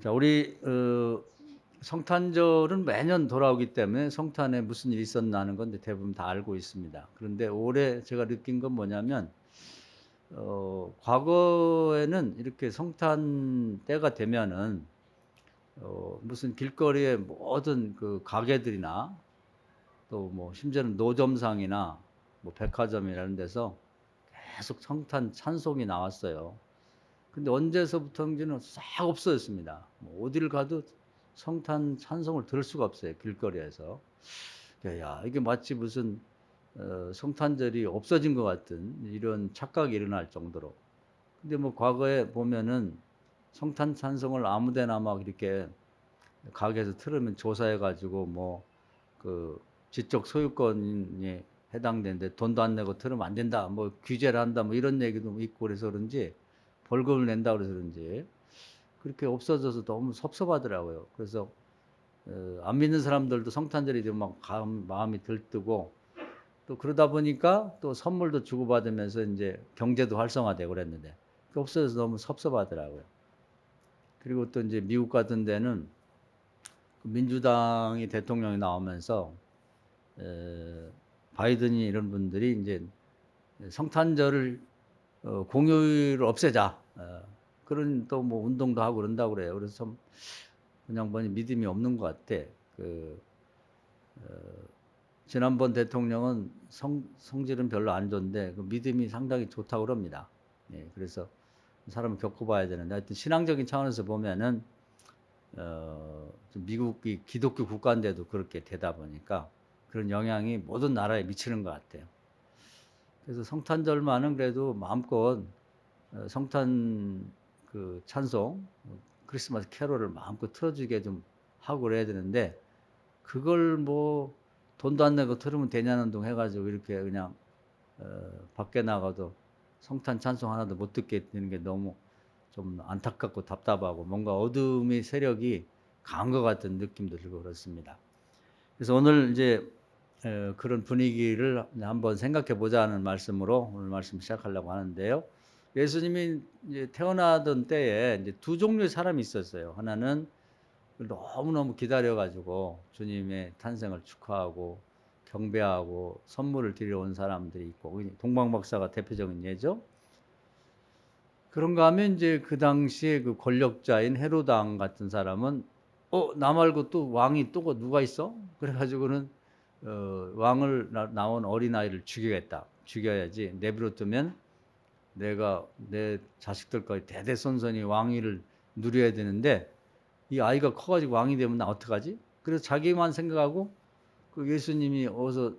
자, 우리 성탄절은 매년 돌아오기 때문에 성탄에 무슨 일이 있었나 하는 건데 대부분 다 알고 있습니다. 그런데 올해 제가 느낀 건 뭐냐면 과거에는 이렇게 성탄 때가 되면은 무슨 길거리에 모든 그 가게들이나 또 뭐 심지어는 노점상이나 뭐 백화점이나 이런 데서 계속 성탄 찬송이 나왔어요. 근데 언제서부터인지는 싹 없어졌습니다. 뭐 어디를 가도 성탄 찬송을 들을 수가 없어요. 길거리에서. 야, 이게 마치 무슨 성탄절이 없어진 것 같은 이런 착각이 일어날 정도로. 근데 뭐 과거에 보면은 성탄 찬송을 아무데나 막 이렇게 가게에서 틀으면 조사해가지고 뭐 그 지적 소유권에 해당되는데 돈도 안 내고 틀으면 안 된다. 뭐 규제를 한다. 뭐 이런 얘기도 있고 그래서 그런지 벌금을 낸다 그래서 그런지 그렇게 없어져서 너무 섭섭하더라고요. 그래서 안 믿는 사람들도 성탄절이 되면 막 마음이 들뜨고 또 그러다 보니까 또 선물도 주고받으면서 이제 경제도 활성화되고 그랬는데 그게 없어져서 너무 섭섭하더라고요. 그리고 또 이제 미국 같은 데는 민주당이 대통령이 나오면서 바이든이 이런 분들이 이제 성탄절을 공휴일을 없애자 그런 또 뭐 운동도 하고 그런다고 그래요. 그래서 참 그냥 보니 믿음이 없는 것 같아. 그 지난번 대통령은 성질은 별로 안 좋은데 그 믿음이 상당히 좋다고 그럽니다. 예, 그래서 사람을 겪어봐야 되는데 하여튼 신앙적인 차원에서 보면은 좀 미국이 기독교 국가인데도 그렇게 되다 보니까 그런 영향이 모든 나라에 미치는 것 같아요. 그래서 성탄절만은 그래도 마음껏 성탄 그 찬송, 크리스마스 캐롤을 마음껏 틀어주게 좀 하고 그래야 되는데 그걸 뭐 돈도 안 내고 틀으면 되냐는 둥 해가지고 이렇게 그냥 밖에 나가도 성탄 찬송 하나도 못 듣게 되는 게 너무 좀 안타깝고 답답하고 뭔가 어둠의 세력이 강한 것 같은 느낌도 들고 그렇습니다. 그래서 오늘 이제 그런 분위기를 한번 생각해 보자 하는 말씀으로 오늘 말씀 시작하려고 하는데요. 예수님이 이제 태어나던 때에 이제 두 종류의 사람이 있었어요. 하나는 너무너무 기다려가지고 주님의 탄생을 축하하고 경배하고 선물을 드리러 온 사람들이 있고 동방박사가 대표적인 예죠. 그런가 하면 이제 그 당시에 그 권력자인 헤로드 왕 같은 사람은 나 말고 또 왕이 또 누가 있어? 그래가지고는 왕을 나온 어린아이를 죽이겠다. 죽여야지. 내버려두면 내가 내 자식들까지 대대손손이 왕위를 누려야 되는데 이 아이가 커가지고 왕이 되면 나 어떡하지? 그래서 자기만 생각하고 그 예수님이 어디서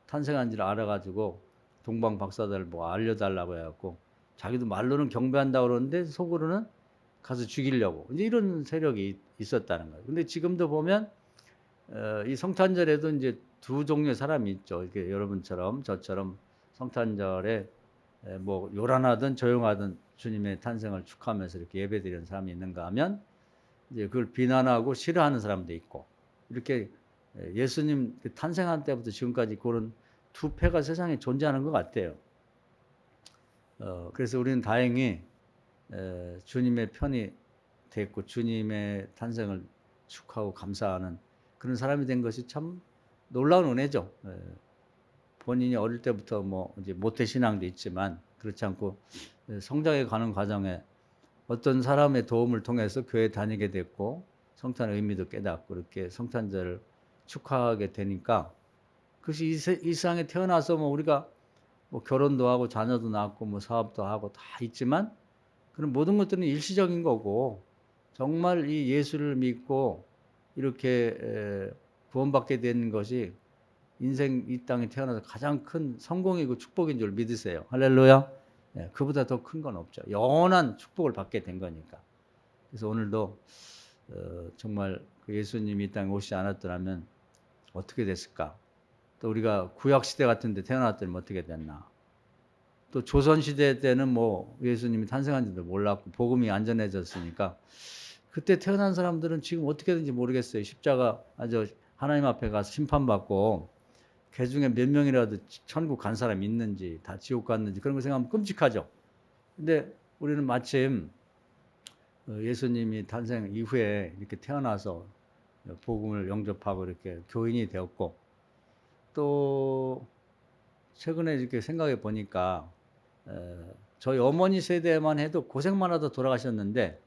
탄생한지를 알아가지고 동방 박사들 뭐 알려달라고 해갖고 자기도 말로는 경배한다고 그러는데 속으로는 가서 죽이려고 이제 이런 세력이 있었다는 거예요. 근데 지금도 보면 이 성탄절에도 이제 두 종류의 사람이 있죠. 이렇게 여러분처럼 저처럼 성탄절에 뭐 요란하든 조용하든 주님의 탄생을 축하하면서 이렇게 예배드리는 사람이 있는가 하면 이제 그걸 비난하고 싫어하는 사람도 있고 이렇게 예수님 탄생한 때부터 지금까지 그런 두 패가 세상에 존재하는 것 같아요. 그래서 우리는 다행히 주님의 편이 됐고 주님의 탄생을 축하하고 감사하는 그런 사람이 된 것이 참 놀라운 은혜죠. 본인이 어릴 때부터 뭐 이제 모태 신앙도 있지만 그렇지 않고 성장해 가는 과정에 어떤 사람의 도움을 통해서 교회 다니게 됐고 성탄의 의미도 깨닫고 이렇게 성탄절을 축하하게 되니까 그것이 이 세상에 태어나서 뭐 우리가 뭐 결혼도 하고 자녀도 낳고 뭐 사업도 하고 다 있지만 그런 모든 것들은 일시적인 거고 정말 이 예수를 믿고 이렇게 구원받게 된 것이 인생 이 땅에 태어나서 가장 큰 성공이고 축복인 줄 믿으세요. 할렐루야. 네, 그보다 더 큰 건 없죠. 영원한 축복을 받게 된 거니까. 그래서 오늘도 정말 그 예수님이 이 땅에 오시지 않았더라면 어떻게 됐을까? 또 우리가 구약 시대 같은 데 태어났더니 어떻게 됐나? 또 조선 시대 때는 뭐 예수님이 탄생한지도 몰랐고 복음이 안전해졌으니까 그때 태어난 사람들은 지금 어떻게 되는지 모르겠어요. 십자가 아주 하나님 앞에 가서 심판받고 그 중에 몇 명이라도 천국 간 사람이 있는지 다 지옥 갔는지 그런 거 생각하면 끔찍하죠. 근데 우리는 마침 예수님이 탄생 이후에 이렇게 태어나서 복음을 영접하고 이렇게 교인이 되었고, 또 최근에 이렇게 생각해 보니까 저희 어머니 세대만 해도 고생만 하다 돌아가셨는데,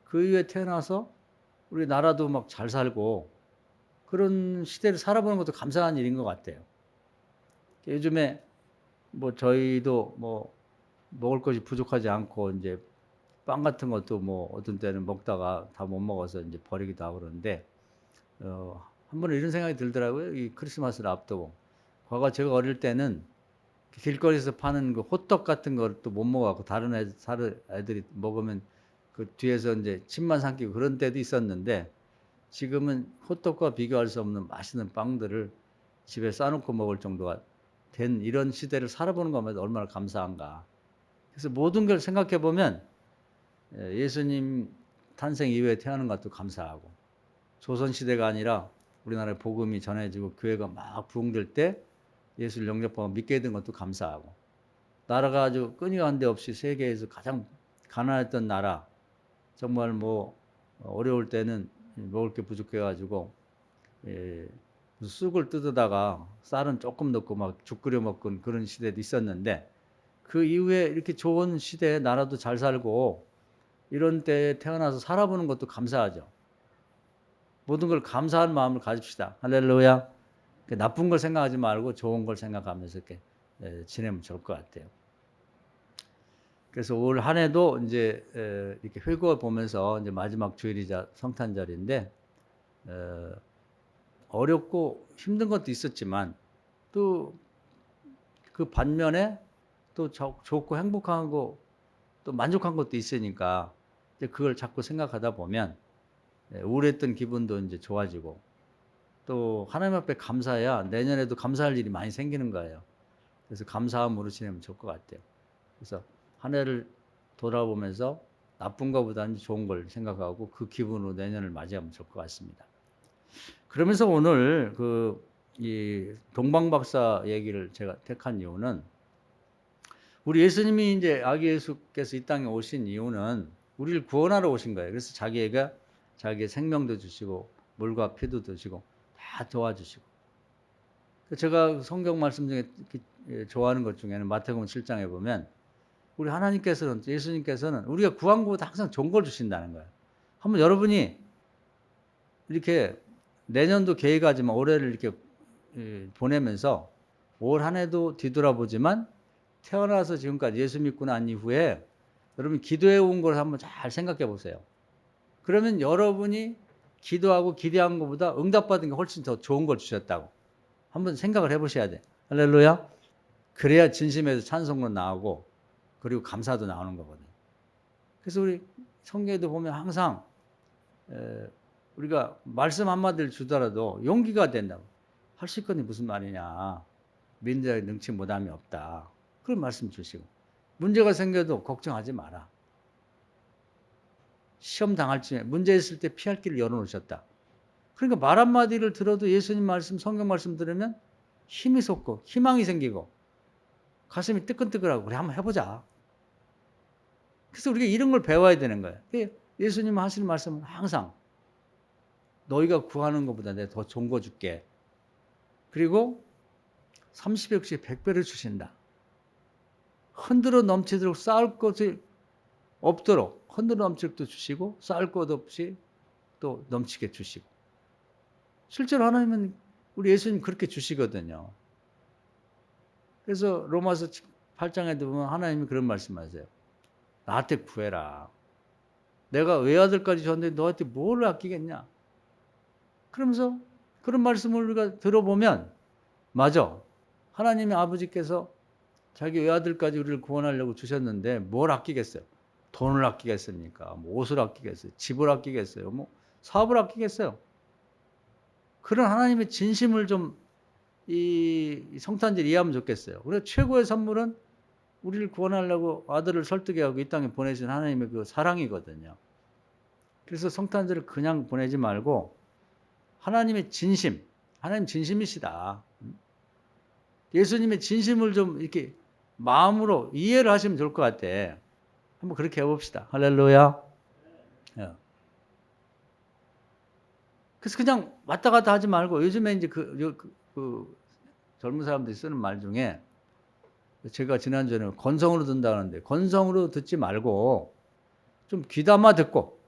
그 이후에 태어나서 우리 나라도 막 잘 살고 그런 시대를 살아보는 것도 감사한 일인 것 같아요. 요즘에 뭐 저희도 뭐 먹을 것이 부족하지 않고 이제 빵 같은 것도 뭐 어떤 때는 먹다가 다 못 먹어서 이제 버리기도 하고 그러는데, 한 번은 이런 생각이 들더라고요. 이 크리스마스를 앞두고. 과거 제가 어릴 때는 길거리에서 파는 그 호떡 같은 걸 또 못 먹어갖고 다른 애들이 먹으면 그 뒤에서 이제 침만 삼키고 그런 때도 있었는데, 지금은 호떡과 비교할 수 없는 맛있는 빵들을 집에 싸놓고 먹을 정도가 된 이런 시대를 살아보는 것만 얼마나 감사한가. 그래서 모든 걸 생각해 보면 예수님 탄생 이후에 태어나는 것도 감사하고, 조선시대가 아니라 우리나라에 복음이 전해지고 교회가 막 부흥될 때 예수를 영접하고 믿게 된 것도 감사하고, 나라가 아주 끊임한 데 없이 세계에서 가장 가난했던 나라, 정말 뭐 어려울 때는 먹을 게 부족해가지고 쑥을 뜯어다가 쌀은 조금 넣고 막 죽 끓여 먹던 그런 시대도 있었는데, 그 이후에 이렇게 좋은 시대에 나라도 잘 살고 이런 때에 태어나서 살아보는 것도 감사하죠. 모든 걸 감사한 마음을 가집시다. 할렐루야. 나쁜 걸 생각하지 말고 좋은 걸 생각하면서 이렇게 지내면 좋을 것 같아요. 그래서 올 한 해도 이제 이렇게 회고를 보면서 이제 마지막 주일이자 성탄절인데, 어렵고 힘든 것도 있었지만 또 그 반면에 또 좋고 행복한 거, 또 만족한 것도 있으니까 이제 그걸 자꾸 생각하다 보면 우울했던 기분도 이제 좋아지고, 또 하나님 앞에 감사해야 내년에도 감사할 일이 많이 생기는 거예요. 그래서 감사함으로 지내면 좋을 것 같아요. 그래서 한 해를 돌아보면서 나쁜 것보다는 좋은 걸 생각하고 그 기분으로 내년을 맞이하면 좋을 것 같습니다. 그러면서 오늘 이 동방박사 얘기를 제가 택한 이유는, 우리 예수님이 이제 아기 예수께서 이 땅에 오신 이유는 우리를 구원하러 오신 거예요. 그래서 자기의 생명도 주시고 물과 피도 주시고 다 도와주시고. 제가 성경 말씀 중에 좋아하는 것 중에는 마태복음 7장에 보면 우리 하나님께서는, 예수님께서는 우리가 구한 것보다 항상 좋은 걸 주신다는 거예요. 한번 여러분이 이렇게 내년도 계획하지만 올해를 이렇게 보내면서 올 한 해도 뒤돌아보지만 태어나서 지금까지 예수 믿고 난 이후에 여러분 기도해 온 걸 한번 잘 생각해 보세요. 그러면 여러분이 기도하고 기대한 것보다 응답받은 게 훨씬 더 좋은 걸 주셨다고 한번 생각을 해 보셔야 돼. 할렐루야. 그래야 진심에서 찬송도 나오고 그리고 감사도 나오는 거거든요. 그래서 우리 성경에도 보면 항상 우리가 말씀 한마디를 주더라도 용기가 된다고. 할 수 있거니 무슨 말이냐. 민자의 능치 못함이 없다. 그런 말씀 주시고, 문제가 생겨도 걱정하지 마라. 시험 당할 쯤에 문제 있을 때 피할 길을 열어놓으셨다. 그러니까 말 한마디를 들어도 예수님 말씀, 성경 말씀 들으면 힘이 솟고 희망이 생기고 가슴이 뜨끈뜨끈하고 그래 한번 해보자. 그래서 우리가 이런 걸 배워야 되는 거예요. 예수님 하시는 말씀은 항상 너희가 구하는 것보다 내가 더 좋은 거 줄게. 그리고 30배, 60배, 100배를 주신다. 흔들어 넘치도록 쌓을 것이 없도록 흔들어 넘치도록 주시고 쌓을 것 없이 또 넘치게 주시고. 실제로 하나님은 우리 예수님 그렇게 주시거든요. 그래서 로마서 8장에도 보면 하나님이 그런 말씀하세요. 나한테 구해라. 내가 외아들까지 줬는데 너한테 뭘 아끼겠냐. 그러면서 그런 말씀을 우리가 들어보면 맞아. 하나님의 아버지께서 자기 외아들까지 우리를 구원하려고 주셨는데 뭘 아끼겠어요? 돈을 아끼겠습니까? 뭐 옷을 아끼겠어요? 집을 아끼겠어요? 뭐 사업을 아끼겠어요? 그런 하나님의 진심을 좀 이 성탄절 이해하면 좋겠어요. 그래서 최고의 선물은 우리를 구원하려고 아들을 설득해 하고 이 땅에 보내신 하나님의 그 사랑이거든요. 그래서 성탄절을 그냥 보내지 말고 하나님의 진심, 하나님 진심이시다. 예수님의 진심을 좀 이렇게 마음으로 이해를 하시면 좋을 것 같아. 한번 그렇게 해봅시다. 할렐루야. 예. 그래서 그냥 왔다 갔다 하지 말고 요즘에 이제 그 젊은 사람들이 쓰는 말 중에 제가 지난주에는 건성으로 듣는다는데 건성으로 듣지 말고 좀 귀담아 듣고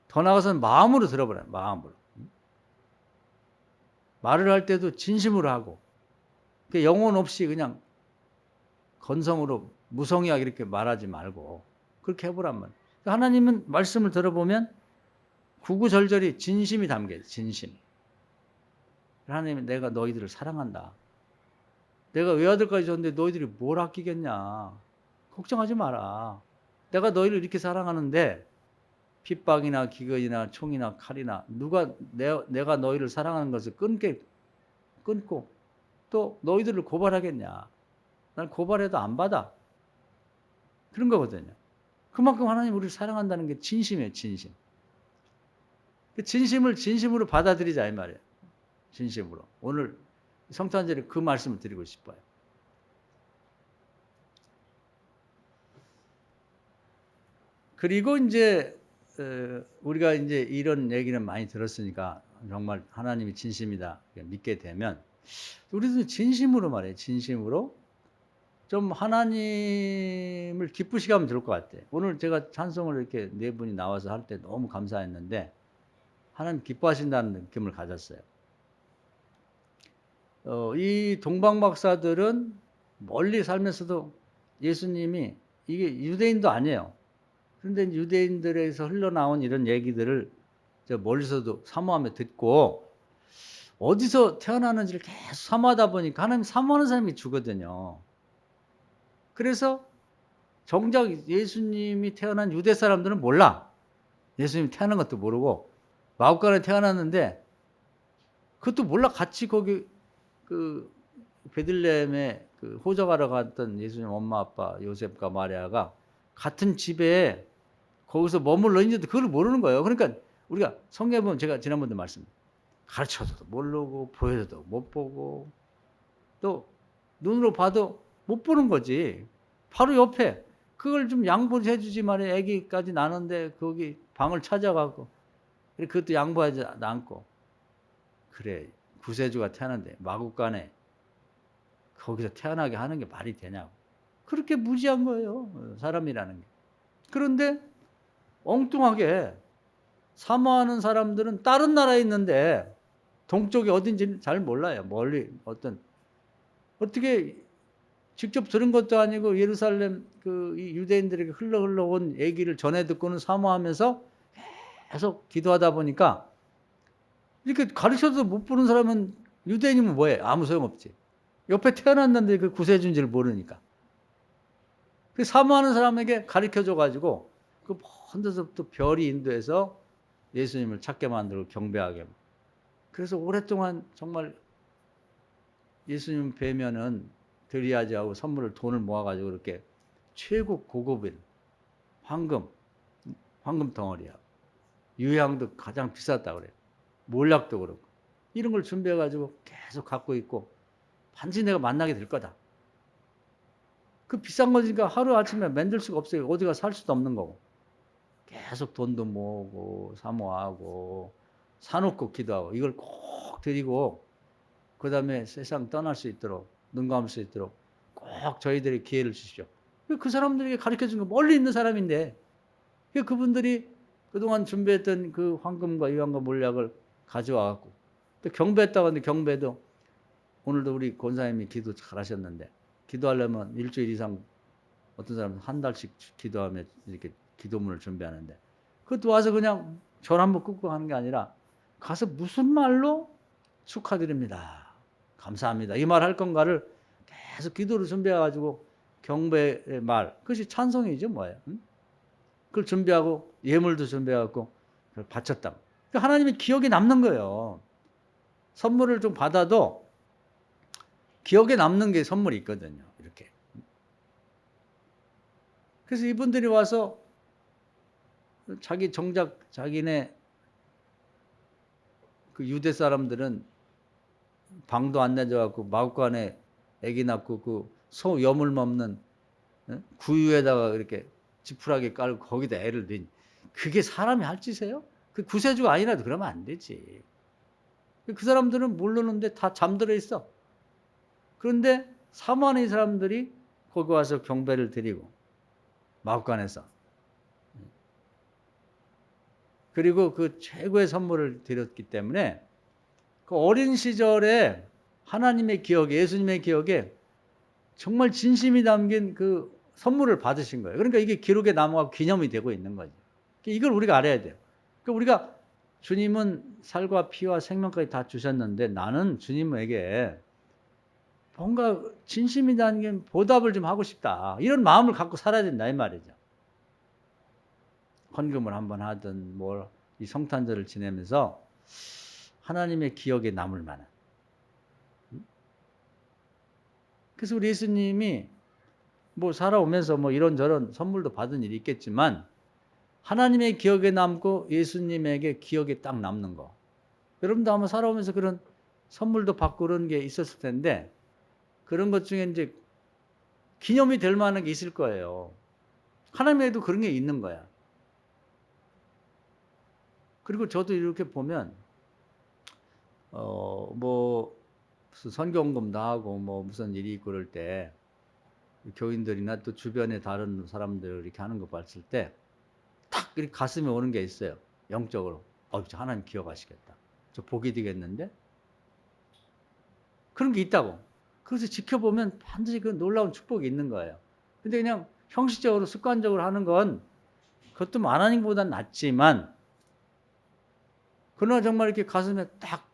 더 나아가서는 마음으로 들어보라. 마음으로. 말을 할 때도 진심으로 하고 영혼 없이 그냥 건성으로 무성의하게 이렇게 말하지 말고 그렇게 해보란 말이에요. 하나님은 말씀을 들어보면 구구절절히 진심이 담겨요. 진심. 하나님이 내가 너희들을 사랑한다. 내가 외아들까지 줬는데 너희들이 뭘 아끼겠냐. 걱정하지 마라. 내가 너희를 이렇게 사랑하는데 핍박이나 기근이나 총이나 칼이나 누가 내가 너희를 사랑하는 것을 끊고 또 너희들을 고발하겠냐. 난 고발해도 안 받아. 그런 거거든요. 그만큼 하나님 우리를 사랑한다는 게 진심이에요. 진심. 그 진심을 진심으로 받아들이자 이 말이에요. 진심으로. 오늘 성탄절에 그 말씀을 드리고 싶어요. 그리고 이제 우리가 이제 이런 얘기는 많이 들었으니까 정말 하나님이 진심이다 믿게 되면 우리도 진심으로 말해요. 진심으로 좀 하나님을 기쁘시게 하면 좋을 것 같아요. 오늘 제가 찬송을 이렇게 네 분이 나와서 할 때 너무 감사했는데 하나님 기뻐하신다는 느낌을 가졌어요. 이 동방박사들은 멀리 살면서도 예수님이 이게 유대인도 아니에요. 그런데 유대인들에서 흘러나온 이런 얘기들을 저 멀리서도 사모하며 듣고 어디서 태어나는지를 계속 사모하다 보니까 하나님 사모하는 사람이 주거든요. 그래서 정작 예수님이 태어난 유대 사람들은 몰라. 예수님이 태어난 것도 모르고 마구간에 태어났는데 그것도 몰라. 같이 거기 그 베들레헴에 그 호적하러 갔던 예수님 엄마 아빠 요셉과 마리아가 같은 집에 거기서 머물러 있는데도 그걸 모르는 거예요. 그러니까 우리가 성경에 보면 제가 지난번도 가르쳐도 모르고 보여도 못 보고 또 눈으로 봐도 못 보는 거지. 바로 옆에 그걸 좀 양보해 주지 말이야. 아기까지 나는데 거기 방을 찾아가고 그것도 양보하지 않고 그래 구세주가 태어났는데 마구간에 거기서 태어나게 하는 게 말이 되냐고. 그렇게 무지한 거예요. 사람이라는 게. 그런데 엉뚱하게 사모하는 사람들은 다른 나라에 있는데 동쪽이 어딘지 잘 몰라요. 멀리 어떻게 직접 들은 것도 아니고 예루살렘 그 유대인들에게 흘러 온 얘기를 전해 듣고는 사모하면서 계속 기도하다 보니까 이렇게 가르쳐도 못 보는 사람은 유대인이면 뭐해? 아무 소용없지. 옆에 태어났는데 그 구세주인지를 모르니까. 그 사모하는 사람에게 가르쳐줘가지고 그 먼 데서부터 별이 인도해서 예수님을 찾게 만들고 경배하게. 그래서 오랫동안 정말 예수님 뵈면은 드리야지하고 선물을 돈을 모아가지고 이렇게 최고 고급인 황금 덩어리야. 유향도 가장 비쌌다 그래요. 몰약도 그렇고 이런 걸 준비해가지고 계속 갖고 있고 반드시 내가 만나게 될 거다. 그 비싼 거니까 하루 아침에 만들 수가 없어요. 어디가 살 수도 없는 거고. 계속 돈도 모으고 사모하고 사놓고 기도하고 이걸 꼭 드리고 그 다음에 세상 떠날 수 있도록 눈 감을 수 있도록 꼭 저희들이 기회를 주십시오. 그 사람들에게 가르쳐준 거 멀리 있는 사람인데 그분들이 그동안 준비했던 그 황금과 유황과 몰약을 가져와갖고 또 경배했다고 하는데 경배도 오늘도 우리 권사님이 기도 잘하셨는데 기도하려면 일주일 이상 어떤 사람은 한 달씩 기도하며 이렇게 기도문을 준비하는데 그것도 와서 그냥 절 한번 끊고 하는 게 아니라 가서 무슨 말로 축하드립니다. 감사합니다. 이 말 할 건가를 계속 기도를 준비해가지고 경배의 말 그것이 찬송이죠 뭐예요. 응? 그걸 준비하고 예물도 준비해갖고 그걸 바쳤다. 그러니까 하나님이 기억에 남는 거예요. 선물을 좀 받아도 기억에 남는 게 선물이 있거든요. 이렇게. 그래서 이분들이 와서 정작 자기네 그 유대 사람들은 방도 안 내줘갖고 마구간에 아기 낳고 그 소 여물 먹는 구유에다가 이렇게 지푸라기 깔고 거기다 애를 넣은 그게 사람이 할 짓이에요? 그 구세주가 아니라도 그러면 안 되지. 그 사람들은 모르는데 다 잠들어 있어. 그런데 사모하는 이 사람들이 거기 와서 경배를 드리고 마구간에서 그리고 그 최고의 선물을 드렸기 때문에 그 어린 시절에 하나님의 기억에, 예수님의 기억에 정말 진심이 담긴 그 선물을 받으신 거예요. 그러니까 이게 기록에 남아서 기념이 되고 있는 거죠. 이걸 우리가 알아야 돼요. 그러니까 우리가 주님은 살과 피와 생명까지 다 주셨는데 나는 주님에게 뭔가 진심이 담긴 보답을 좀 하고 싶다. 이런 마음을 갖고 살아야 된다 이 말이죠. 헌금을 한번 하든 이 성탄절을 지내면서 하나님의 기억에 남을 만한. 그래서 우리 예수님이 살아오면서 이런저런 선물도 받은 일이 있겠지만 하나님의 기억에 남고 예수님에게 기억에 딱 남는 거. 여러분도 아마 살아오면서 그런 선물도 받고 그런 게 있었을 텐데 그런 것 중에 이제 기념이 될 만한 게 있을 거예요. 하나님에도 그런 게 있는 거야. 그리고 저도 이렇게 보면 무슨 선교헌금도 하고 무슨 일이 있고 그럴 때 교인들이나 또 주변에 다른 사람들 이렇게 하는 거 봤을 때 탁 이렇게 가슴에 오는 게 있어요. 영적으로. 하나님 기억하시겠다. 저 복이 되겠는데? 그런 게 있다고. 그래서 지켜보면 반드시 그 놀라운 축복이 있는 거예요. 근데 그냥 형식적으로 습관적으로 하는 건 그것도 안 하는 것보다는 낫지만 그러나 정말 이렇게 가슴에 딱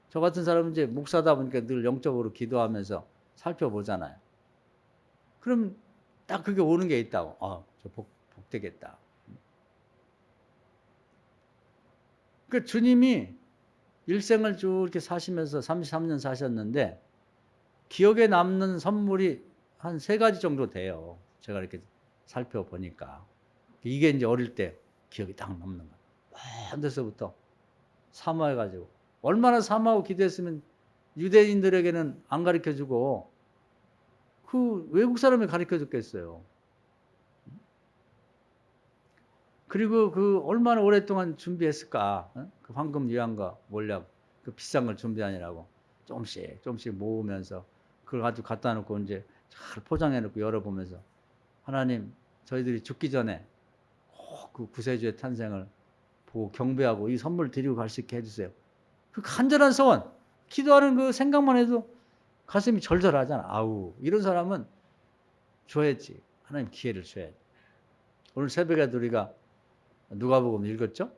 저 같은 사람은 이제 목사다 보니까 늘 영적으로 기도하면서 살펴보잖아요. 그럼 딱 그게 오는 게 있다고. 저 복 되겠다. 그러니까 주님이 일생을 쭉 이렇게 사시면서 33년 사셨는데 기억에 남는 선물이 한 3가지 정도 돼요. 제가 이렇게 살펴보니까. 이게 이제 어릴 때 기억이 딱 남는 거예요. 먼 데서부터 사모해가지고. 얼마나 사모하고 기도했으면 유대인들에게는 안 가르쳐주고 그 외국 사람이 가르쳐줬겠어요. 그리고 그 얼마나 오랫동안 준비했을까. 그 황금 유향과 몰약 그 비싼 걸 준비하느라고 조금씩 모으면서 그걸 가지고 갖다 놓고 이제 잘 포장해 놓고 열어보면서 하나님 저희들이 죽기 전에 꼭 그 구세주의 탄생을 보고 경배하고 이 선물 드리고 갈 수 있게 해주세요. 그 간절한 소원, 기도하는 그 생각만 해도 가슴이 절절하잖아. 이런 사람은 줘야지. 하나님 기회를 줘야지. 오늘 새벽에 우리가 누가복음 읽었죠?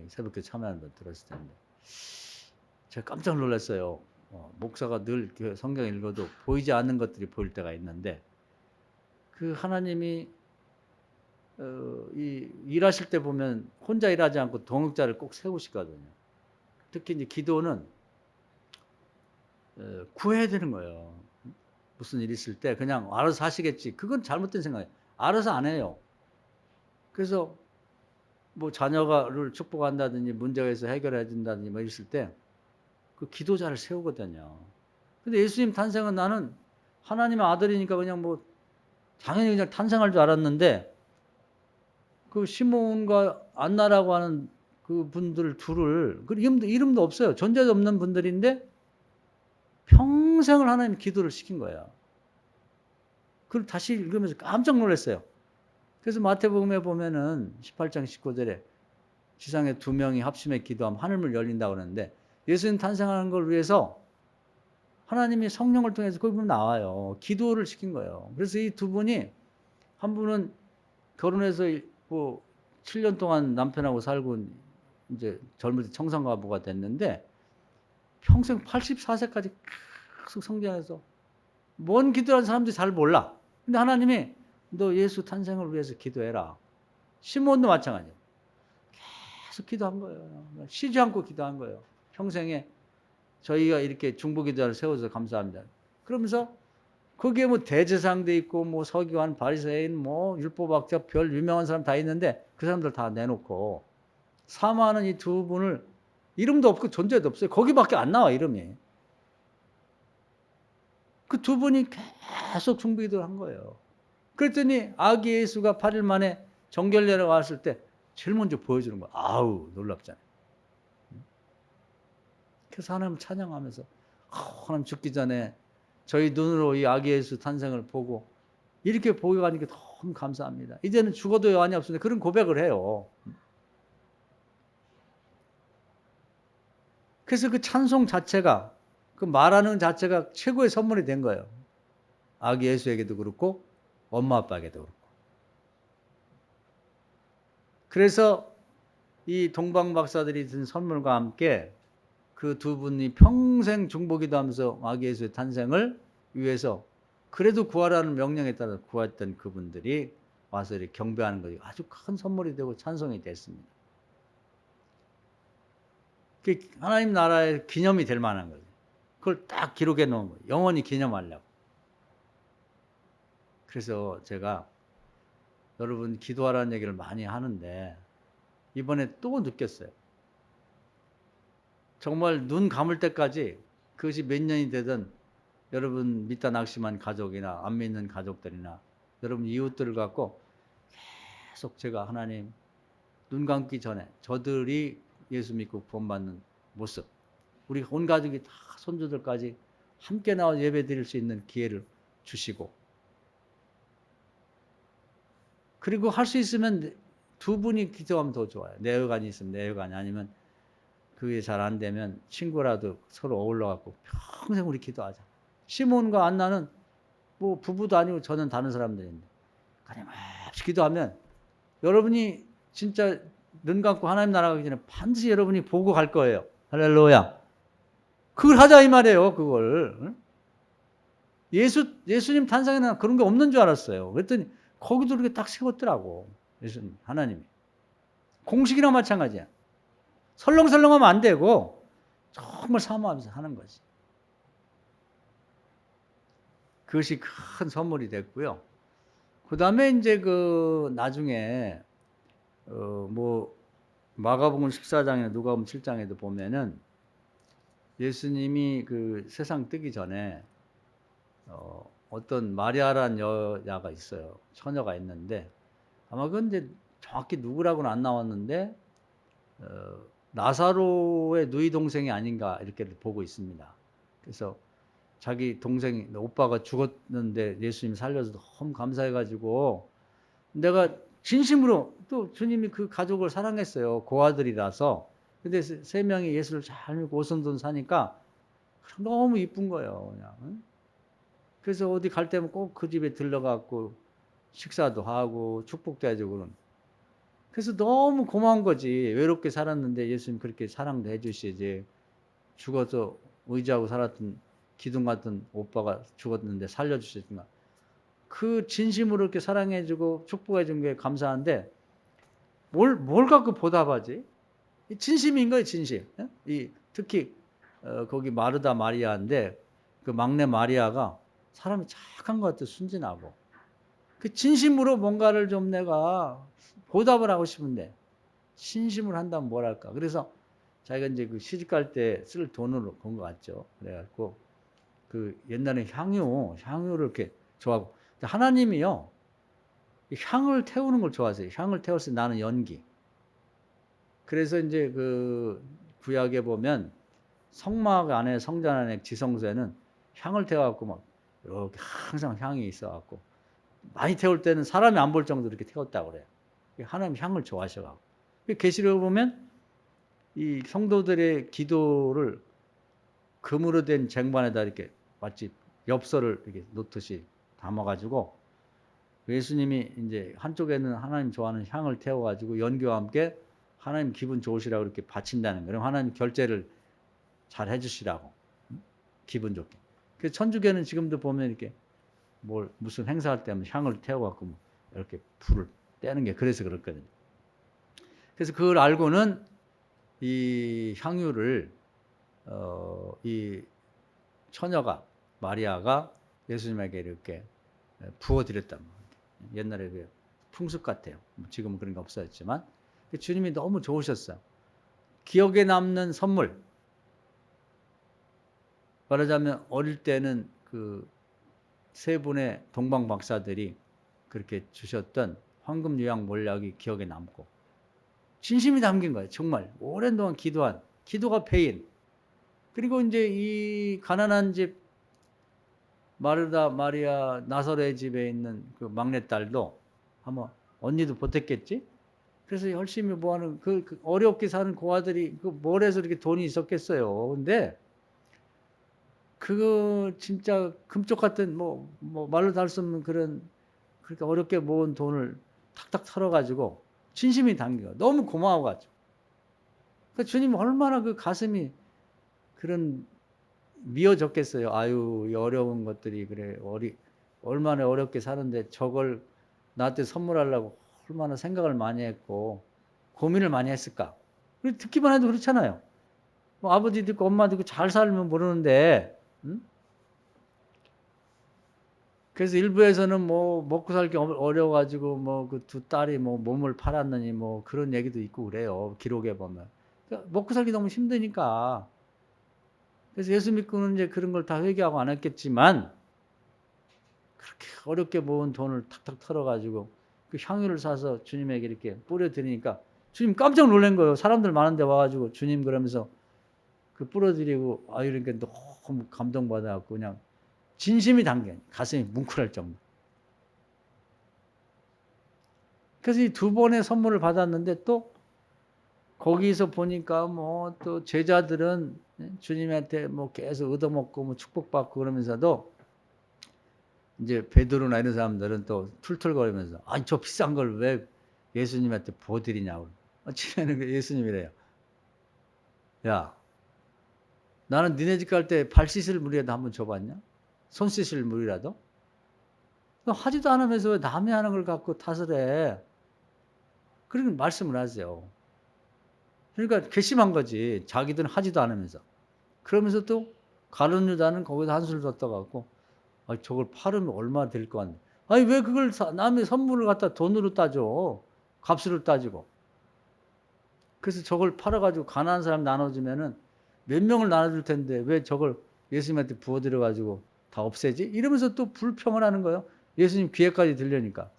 새벽에 참여하는 분 들었을 텐데 제가 깜짝 놀랐어요. 목사가 늘 성경 읽어도 보이지 않는 것들이 보일 때가 있는데 그 하나님이 일하실 때 보면 혼자 일하지 않고 동역자를 꼭 세우시거든요. 특히 이제 기도는 구해야 되는 거예요. 무슨 일 있을 때 그냥 알아서 하시겠지. 그건 잘못된 생각이에요. 알아서 안 해요. 그래서 자녀가를 축복한다든지 문제가 있어 해결해 준다든지 있을 때 그 기도자를 세우거든요. 근데 예수님 탄생은 나는 하나님의 아들이니까 그냥 당연히 그냥 탄생할 줄 알았는데 그 시몬과 안나라고 하는 그 분들 둘을 그 이름도 없어요. 존재도 없는 분들인데 평생을 하나님 기도를 시킨 거예요. 그걸 다시 읽으면서 깜짝 놀랐어요. 그래서 마태복음에 보면은 18장 19절에 지상에 2명이 합심해 기도하면 하늘문 열린다고 그러는데 예수님 탄생하는 걸 위해서 하나님이 성령을 통해서 거기 보면 나와요. 기도를 시킨 거예요. 그래서 이 두 분이 한 분은 결혼해서 7년 동안 남편하고 살고 이제 젊을 때 청산가부가 됐는데 평생 84세까지 계속 성전에서 뭔 기도하는 사람들이 잘 몰라. 근데 하나님이 너 예수 탄생을 위해서 기도해라. 시몬도 마찬가지예요. 계속 기도한 거예요. 쉬지 않고 기도한 거예요. 평생에 저희가 이렇게 중보기도를 세워서 감사합니다. 그러면서 거기에 대제사장도 있고 서기관, 바리새인, 율법학자, 별 유명한 사람 다 있는데 그 사람들 다 내놓고 사모하는 이 두 분을 이름도 없고 존재도 없어요. 거기밖에 안 나와 이름이. 그 두 분이 계속 중보기도를 한 거예요. 그랬더니 아기 예수가 8일 만에 정결례를 왔을 때 제일 먼저 보여주는 거야. 아우 놀랍잖아요. 그래서 하나님 찬양하면서 하나님 죽기 전에 저희 눈으로 이 아기 예수 탄생을 보고 이렇게 보게 하니까 너무 감사합니다. 이제는 죽어도 여한이 없습니다. 그런 고백을 해요. 그래서 그 찬송 자체가 그 말하는 자체가 최고의 선물이 된 거예요. 아기 예수에게도 그렇고 엄마 아빠에게도 그렇고. 그래서 이 동방 박사들이 준 선물과 함께 그 두 분이 평생 중보기도 하면서 아기 예수의 탄생을 위해서 그래도 구하라는 명령에 따라 구했던 그분들이 와서 이렇게 경배하는 것이 아주 큰 선물이 되고 찬송이 됐습니다. 그게 하나님 나라의 기념이 될 만한 거죠. 그걸 딱 기록해 놓은 거예요. 영원히 기념하려고. 그래서 제가 여러분 기도하라는 얘기를 많이 하는데 이번에 또 느꼈어요. 정말 눈 감을 때까지 그것이 몇 년이 되든 여러분 믿다 낙심한 가족이나 안 믿는 가족들이나 여러분 이웃들을 갖고 계속 제가 하나님 눈 감기 전에 저들이 예수 믿고 구원받는 모습, 우리 온 가족이 다 손주들까지 함께 나와 예배 드릴 수 있는 기회를 주시고, 그리고 할 수 있으면 두 분이 기도하면 더 좋아요. 내외관이 있으면 내외관이, 아니면 그게 잘 안 되면 친구라도 서로 어울러 갖고 평생 우리 기도하자. 시몬과 안나는 뭐 부부도 아니고 저는 다른 사람들인데 끊임없이 기도하면 여러분이 진짜 눈 감고 하나님 나라 가기 전에 반드시 여러분이 보고 갈 거예요. 할렐루야. 그걸 하자 이 말이에요. 그걸. 예수님 탄생에는 그런 게 없는 줄 알았어요. 그랬더니 거기도 이렇게 딱 세웠더라고. 예수님, 하나님이. 공식이나 마찬가지야. 설렁설렁하면 안 되고 정말 사모하면서 하는 거지. 그것이 큰 선물이 됐고요. 그 다음에 이제 그 나중에 뭐 마가복음 14장이나 누가복음 7장에도 보면은 예수님이 그 세상 뜨기 전에 어떤 마리아라는 여자가 있어요. 처녀가 있는데 아마 그건 이제 정확히 누구라고는 안 나왔는데 나사로의 누이 동생이 아닌가 이렇게 보고 있습니다. 그래서 자기 동생이 오빠가 죽었는데 예수님 살려서 너무 감사해가지고 내가 진심으로, 또 주님이 그 가족을 사랑했어요. 고아들이라서. 근데 세 명이 예수를 잘 믿고 오손도손 사니까 너무 이쁜 거예요. 그냥. 그래서 어디 갈 때면 꼭 그 집에 들러가고 식사도 하고 축복도 해주고 그런. 그래서 너무 고마운 거지. 외롭게 살았는데 예수님 그렇게 사랑도 해주시지. 죽어서 의지하고 살았던 기둥 같은 오빠가 죽었는데 살려주셨지만 그 진심으로 이렇게 사랑해주고 축복해준 게 감사한데 뭘 갖고 보답하지? 진심인 거예요, 진심. 특히 거기 마르다 마리아인데 그 막내 마리아가 사람이 착한 것 같아, 순진하고. 그 진심으로 뭔가를 좀 내가 보답을 하고 싶은데 신심을 한다면 뭘 할까? 그래서 자기가 이제 그 시집갈 때 쓸 돈으로 건 것 같죠. 그래갖고 그 옛날에 향유를 이렇게 좋아하고, 하나님이요 향을 태우는 걸 좋아하세요. 향을 태웠을 때 나는 연기. 그래서 이제 그 구약에 보면 성막 안에, 성전 안에, 지성소에는 향을 태워갖고 막 이렇게 항상 향이 있어갖고 많이 태울 때는 사람이 안 볼 정도로 이렇게 태웠다고 그래요. 하나님 향을 좋아하셔갖고. 계시록을 보면 이 성도들의 기도를 금으로 된 쟁반에다 이렇게 마치 엽서를 이렇게 놓듯이 담아가지고 예수님이 이제 한쪽에는 하나님 좋아하는 향을 태워가지고 연기와 함께 하나님 기분 좋으시라고 이렇게 바친다는 거예요. 하나님 결제를 잘 해주시라고. 기분 좋게. 그 천주교는 지금도 보면 이렇게 무슨 행사할 때 하면 향을 태워갖고 이렇게 불을 떼는 게 그래서 그렇거든요. 그래서 그걸 알고는 이 향유를 이 처녀가 마리아가 예수님에게 이렇게 부어드렸단 말이에요. 옛날에 그 풍습 같아요. 지금은 그런 게 없어졌지만 주님이 너무 좋으셨어요. 기억에 남는 선물. 말하자면 어릴 때는 그 세 분의 동방 박사들이 그렇게 주셨던 황금 요약 몰약이 기억에 남고 진심이 담긴 거예요. 정말 오랜 동안 기도한 기도가 배인. 그리고 이제 이 가난한 집 마르다 마리아 나사로의 집에 있는 그 막내딸도 아마 언니도 보탰겠지. 그래서 열심히 뭐하는 그 어렵게 사는 고아들이 그 뭘 해서 이렇게 돈이 있었겠어요. 근데 그거 진짜 금쪽 같은 뭐 말로 다 할 수 없는 그런 그렇게 어렵게 모은 돈을 탁탁 털어가지고 진심이 담겨 너무 고마워가지고 그 주님 얼마나 그 가슴이 그런 미어졌겠어요. 아유 이 어려운 것들이 그래 얼마나 어렵게 사는데 저걸 나한테 선물하려고 얼마나 생각을 많이 했고 고민을 많이 했을까. 듣기만 해도 그렇잖아요. 뭐 아버지도 있고 엄마도 있고 잘 살면 모르는데 응? 그래서 일부에서는 뭐 먹고 살기 어려워가지고 뭐 그 두 딸이 뭐 몸을 팔았느니 뭐 그런 얘기도 있고 그래요. 기록에 보면. 그러니까 먹고 살기 너무 힘드니까. 그래서 예수 믿고는 이제 그런 걸 다 회개하고 안 했겠지만 그렇게 어렵게 모은 돈을 탁탁 털어가지고 그 향유를 사서 주님에게 이렇게 뿌려드리니까 주님 깜짝 놀란 거예요. 사람들 많은데 와가지고 주님 그러면서 그 뿌려드리고 아유 이렇게 너무 감동받아갖고 그냥 진심이 담겨 가슴이 뭉클할 정도. 그래서 이 두 번의 선물을 받았는데 또 거기서 보니까 뭐 또 제자들은 주님한테 뭐 계속 얻어먹고 뭐 축복받고 그러면서도 이제 베드로나 이런 사람들은 또 툴툴거리면서 아니 저 비싼 걸 왜 예수님한테 보드리냐고. 지내는 예수님이래요. 야 나는 니네 집 갈 때 발 씻을 물이라도 한번 줘봤냐? 손 씻을 물이라도? 하지도 않으면서 왜 남이 하는 걸 갖고 탓을 해? 그렇게 말씀을 하세요. 그러니까 괘씸한 거지. 자기들은 하지도 않으면서. 그러면서 또 가룟 유다는 거기서 한술 더 떠갖고 저걸 팔으면 얼마 될 거 같네. 아니 왜 그걸 남의 선물을 갖다 돈으로 따져. 값으로 따지고. 그래서 저걸 팔아가지고 가난한 사람 나눠주면은 몇 명을 나눠줄 텐데 왜 저걸 예수님한테 부어드려가지고 다 없애지? 이러면서 또 불평을 하는 거예요. 예수님 귀에까지 들려니까.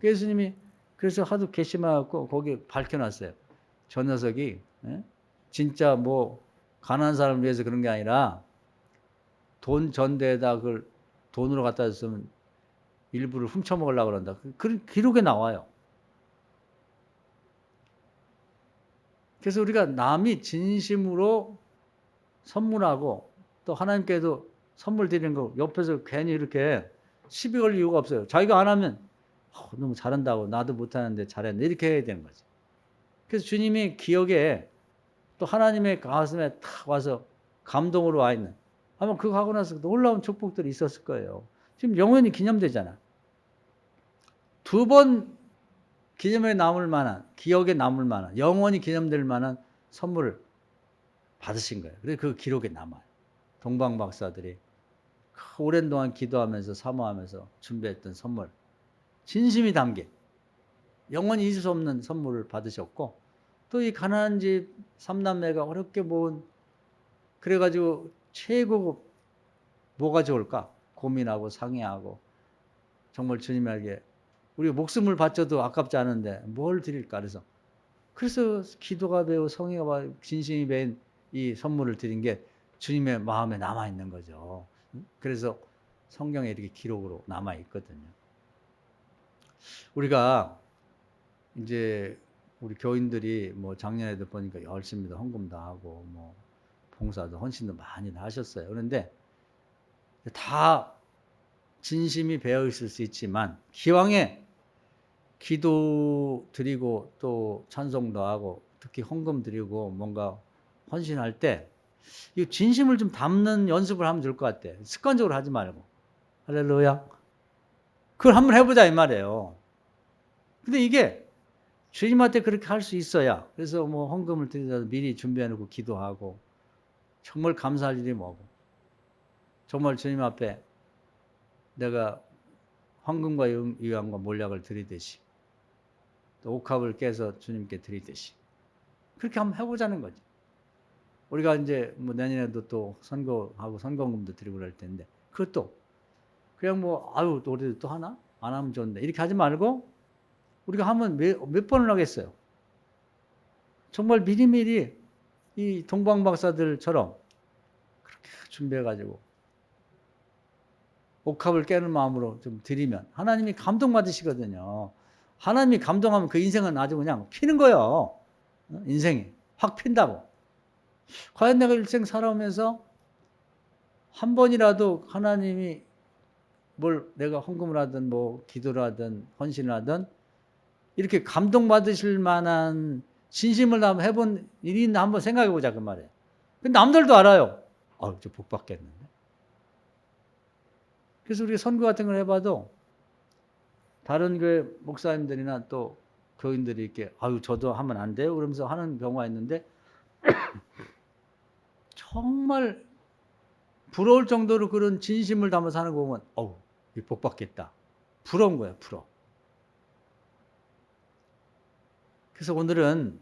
예수님이 그래서 하도 괘씸해갖고 거기 밝혀놨어요. 저 녀석이 진짜 뭐 가난한 사람을 위해서 그런 게 아니라 돈 전대에다 그걸 돈으로 갖다 줬으면 일부를 훔쳐먹으려고 그런다. 그런 기록에 나와요. 그래서 우리가 남이 진심으로 선물하고 또 하나님께도 선물 드리는 거 옆에서 괜히 이렇게 시비 걸 이유가 없어요. 자기가 안 하면 너무 잘한다고 나도 못하는데 잘했네 이렇게 해야 되는 거지. 그래서 주님이 기억에 또 하나님의 가슴에 탁 와서 감동으로 와 있는 아마 그거 하고 나서 놀라운 축복들이 있었을 거예요. 지금 영원히 기념되잖아. 두 번 기념에 남을 만한 기억에 남을 만한 영원히 기념될 만한 선물을 받으신 거예요. 그래서 그 기록에 남아요. 동방 박사들이 오랜 동안 기도하면서 사모하면서 준비했던 선물 진심이 담긴 영원히 잊을 수 없는 선물을 받으셨고 또 이 가난한 집 삼남매가 어렵게 모은 그래가지고 최고급 뭐가 좋을까 고민하고 상의하고 정말 주님에게 우리가 목숨을 바쳐도 아깝지 않은데 뭘 드릴까 그래서 기도가 배우 성의가 진심이 배인 이 선물을 드린 게 주님의 마음에 남아있는 거죠. 그래서 성경에 이렇게 기록으로 남아있거든요. 우리가 이제 우리 교인들이 뭐 작년에도 보니까 열심히도 헌금도 하고 뭐 봉사도 헌신도 많이 하셨어요. 그런데 다 진심이 배어 있을 수 있지만 기왕에 기도 드리고 또 찬송도 하고 특히 헌금 드리고 뭔가 헌신할 때 이 진심을 좀 담는 연습을 하면 좋을 것 같아. 습관적으로 하지 말고. 할렐루야. 그걸 한번 해보자 이 말이에요. 근데 이게 주님한테 그렇게 할 수 있어야 그래서 뭐 헌금을 드리더라도 미리 준비해놓고 기도하고 정말 감사할 일이 뭐고 정말 주님 앞에 내가 황금과 유황과 몰약을 드리듯이 또 옥합을 깨서 주님께 드리듯이 그렇게 한번 해보자는 거지. 우리가 이제 뭐 내년에도 또 선거하고 선거금도 드리고 그럴 텐데 그것도 그냥 뭐 아유 우리도 또 하나? 안 하면 좋은데 이렇게 하지 말고 우리가 하면 몇 번을 하겠어요. 정말 미리미리 이 동방박사들처럼 그렇게 준비해가지고 옥합을 깨는 마음으로 좀 드리면 하나님이 감동받으시거든요. 하나님이 감동하면 그 인생은 아주 그냥 피는 거예요. 인생이 확 핀다고. 과연 내가 일생 살아오면서 한 번이라도 하나님이 뭘 내가 헌금을 하든 뭐 기도를 하든 헌신을 하든 이렇게 감동받으실 만한 진심을 한번 해본 일이 있나 한번 생각해 보자 그 말이에요. 근데 남들도 알아요. 저 복 받겠는데. 그래서 우리가 선교 같은 걸 해봐도 다른 교회 목사님들이나 또 교인들이 이렇게 저도 하면 안 돼요? 그러면서 하는 경우가 있는데 정말 부러울 정도로 그런 진심을 담아서 하는 거 보면 복 받겠다. 부러운 거예요. 부러워. 그래서 오늘은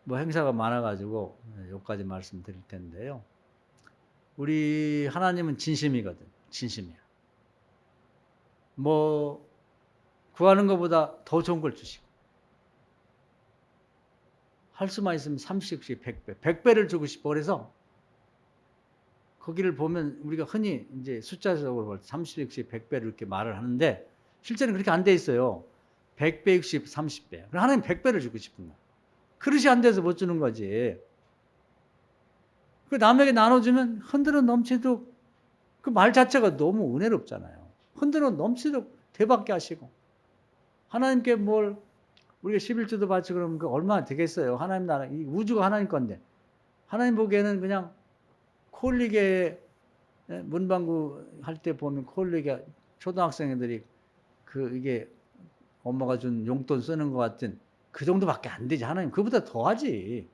뭐 행사가 많아가지고 여기까지 말씀드릴 텐데요. 우리 하나님은 진심이거든. 진심이야. 뭐 구하는 것보다 더 좋은 걸 주시고 할 수만 있으면 30씩 100배, 100배를 주고 싶어. 그래서 거기를 보면 우리가 흔히 이제 숫자적으로 볼 때 30씩 100배를 이렇게 말을 하는데 실제는 그렇게 안 돼 있어요. 100배, 60, 30배. 하나님 100배를 주고 싶은 거야. 그릇이 안 돼서 못 주는 거지. 그 남에게 나눠주면 흔들어 넘치도록 그 말 자체가 너무 은혜롭잖아요. 흔들어 넘치도록 대받게 하시고 하나님께 뭘 우리가 11조도 바치고 그러면 그 얼마나 되겠어요. 하나님 나라, 이 우주가 하나님 건데 하나님 보기에는 그냥 콜리게 문방구 할 때 보면 콜리게 초등학생들이 이게 엄마가 준 용돈 쓰는 것 같은 그 정도밖에 안 되지. 하나님 그보다 더 하지.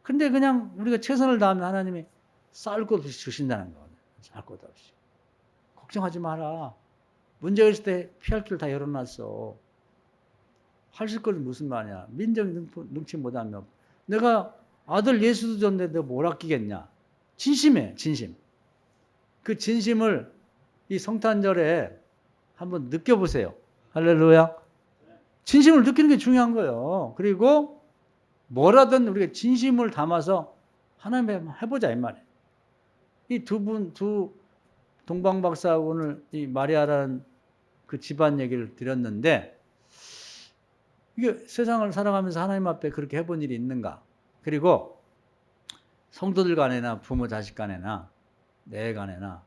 근데 그냥 우리가 최선을 다하면 하나님이 쌀 것 없이 주신다는 거거든요. 쌀 것 없이. 걱정하지 마라. 문제가 있을 때 피할 길 다 열어놨어. 하실 건 무슨 말이야. 민정 능치 못하면. 내가 아들 예수도 줬는데 내가 뭘 아끼겠냐. 진심해. 진심. 그 진심을 이 성탄절에 한번 느껴보세요. 할렐루야. 진심을 느끼는 게 중요한 거예요. 그리고 뭐라든 우리가 진심을 담아서 하나님께 해보자 이 말이에요. 이 두 동방박사하고 오늘 이 마리아라는 그 집안 얘기를 드렸는데 이게 세상을 살아가면서 하나님 앞에 그렇게 해본 일이 있는가? 그리고 성도들 간에나 부모 자식 간에나 내 간에나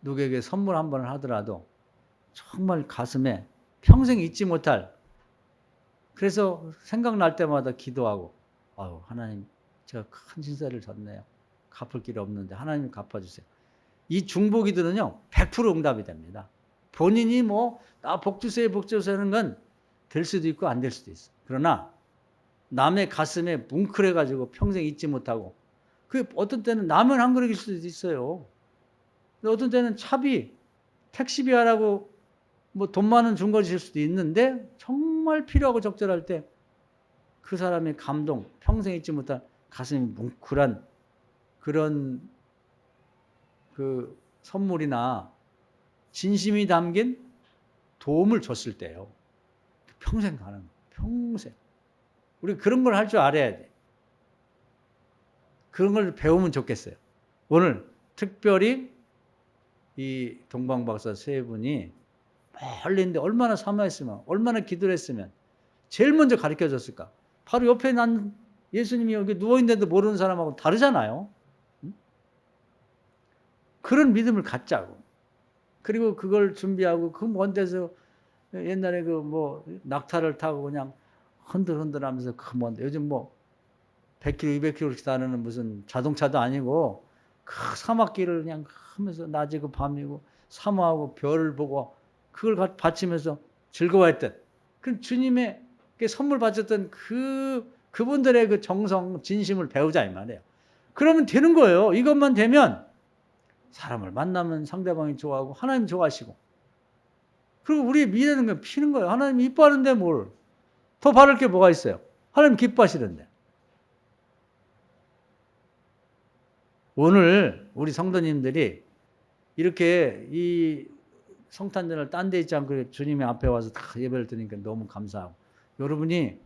누구에게 선물 한 번을 하더라도 정말 가슴에 평생 잊지 못할 그래서 생각날 때마다 기도하고 하나님 제가 큰 신세를 졌네요. 갚을 길이 없는데 하나님 갚아주세요. 이 중보기도는요 100% 응답이 됩니다. 본인이 나 복 주세요 복 주세요 하는 건 될 수도 있고 안 될 수도 있어. 그러나 남의 가슴에 뭉클해가지고 평생 잊지 못하고 그 어떤 때는 라면 한 그릇일 수도 있어요. 어떤 때는 차비 택시비 하라고 돈 많은 준 것일 수도 있는데 정말 필요하고 적절할 때 그 사람의 감동 평생 잊지 못한 가슴이 뭉클한 그런 그 선물이나 진심이 담긴 도움을 줬을 때요. 평생 가는 거예요. 평생. 우리 그런 걸 할 줄 알아야 돼. 그런 걸 배우면 좋겠어요. 오늘 특별히 이 동방박사 세 분이 멀리 있는데 얼마나 사모했으면 얼마나 기도를 했으면 제일 먼저 가르쳐 줬을까. 바로 옆에 난 예수님이 여기 누워있는데도 모르는 사람하고 다르잖아요. 그런 믿음을 갖자고. 그리고 그걸 준비하고 그 먼 데서 옛날에 낙타를 타고 그냥 흔들흔들 하면서 그 먼 데 요즘 100km, 200km씩 다니는 무슨 자동차도 아니고 그 사막길을 그냥 하면서 낮이고 밤이고 사모하고 별을 보고 그걸 바치면서 즐거워했던 그 주님의 선물 바쳤던 그분들의 그 정성, 진심을 배우자 이 말이에요. 그러면 되는 거예요. 이것만 되면 사람을 만나면 상대방이 좋아하고 하나님 좋아하시고 그리고 우리의 미래는 그냥 피는 거예요. 하나님 이뻐하는데 뭘 더 바랄 게 뭐가 있어요. 하나님 기뻐하시는데. 오늘 우리 성도님들이 이렇게 이 성탄절을 딴 데 있지 않고 주님의 앞에 와서 다 예배를 드리니까 너무 감사하고, 여러분이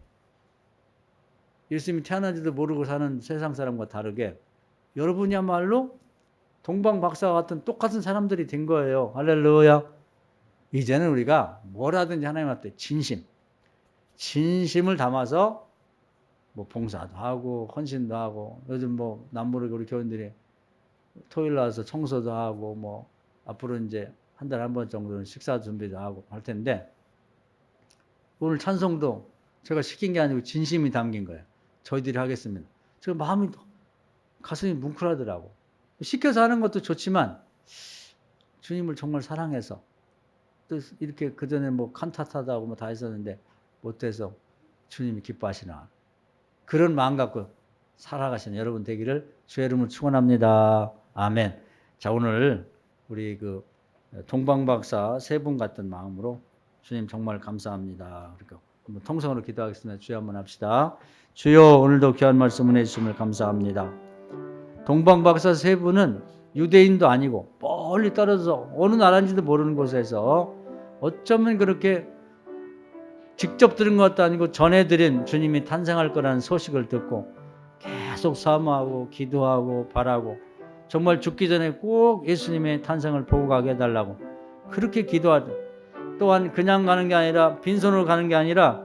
예수님이 태어난지도 모르고 사는 세상 사람과 다르게 여러분이야말로 동방박사 같은 똑같은 사람들이 된 거예요. 할렐루야. 이제는 우리가 뭘 하든지 하나님 앞에 진심을 담아서 뭐 봉사도 하고 헌신도 하고, 요즘 뭐 남모르게 우리 교인들이 토요일 나와서 청소도 하고, 뭐 앞으로 이제 한 달에 한 번 정도는 식사 준비도 하고 할 텐데, 오늘 찬송도 제가 시킨 게 아니고 진심이 담긴 거예요. 저희들이 하겠습니다. 제가 마음이, 가슴이 뭉클하더라고. 시켜서 하는 것도 좋지만 주님을 정말 사랑해서, 또 이렇게 그전에 뭐 칸타타도 하고 뭐 다 했었는데 못해서 주님이 기뻐하시나, 그런 마음 갖고 살아가시는 여러분 되기를 주의 이름으로 축원합니다. 아멘. 자, 오늘 우리 그 동방박사 세 분 같은 마음으로 주님 정말 감사합니다. 그러니까 한번 통성으로 기도하겠습니다. 주여 한번 합시다. 주여, 오늘도 귀한 말씀 은혜 주심을 감사합니다. 동방박사 세 분은 유대인도 아니고 멀리 떨어져서 어느 나라인지도 모르는 곳에서 어쩌면 그렇게 직접 들은 것도 아니고 전해드린 주님이 탄생할 거라는 소식을 듣고 계속 사모하고 기도하고 바라고, 정말 죽기 전에 꼭 예수님의 탄생을 보고 가게 해달라고 그렇게 기도하죠. 또한 그냥 가는 게 아니라, 빈손으로 가는 게 아니라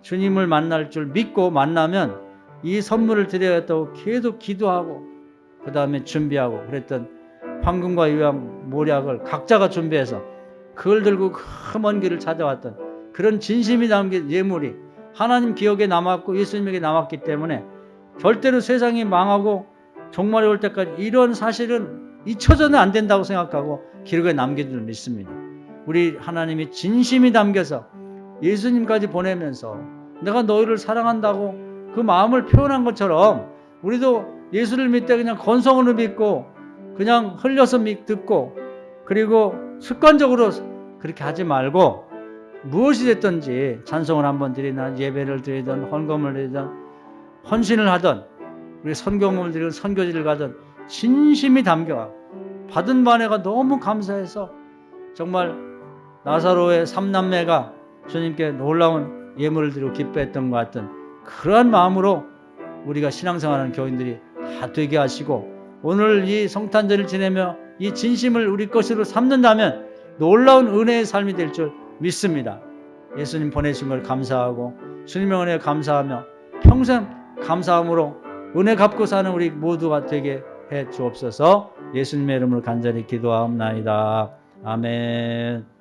주님을 만날 줄 믿고 만나면 이 선물을 드려야겠다고 계속 기도하고, 그 다음에 준비하고 그랬던 황금과 유황 모략을 각자가 준비해서 그걸 들고 그 먼 길을 찾아왔던 그런 진심이 담긴 예물이 하나님 기억에 남았고 예수님에게 남았기 때문에 절대로 세상이 망하고 종말이 올 때까지 이런 사실은 잊혀져는 안 된다고 생각하고 기록에 남긴 줄 믿습니다. 우리 하나님이 진심이 담겨서 예수님까지 보내면서 내가 너희를 사랑한다고 그 마음을 표현한 것처럼, 우리도 예수를 믿을 때 그냥 건성으로 믿고 그냥 흘려서 듣고, 그리고 습관적으로 그렇게 하지 말고 무엇이 됐든지 찬송을 한번 드리든 예배를 드리든 헌금을 드리든 헌신을 하든 우리 선교를 드리든 선교지를 가든 진심이 담겨 받은 바네가 너무 감사해서 정말 나사로의 삼남매가 주님께 놀라운 예물을 드리고 기뻐했던 것 같은 그러한 마음으로 우리가 신앙생활하는 교인들이 다 되게 하시고, 오늘 이 성탄절을 지내며 이 진심을 우리 것으로 삼는다면 놀라운 은혜의 삶이 될 줄 믿습니다. 예수님 보내신 걸 감사하고 주님의 은혜에 감사하며 평생 감사함으로 은혜 갚고 사는 우리 모두가 되게 해 주옵소서. 예수님의 이름으로 간절히 기도하옵나이다. 아멘.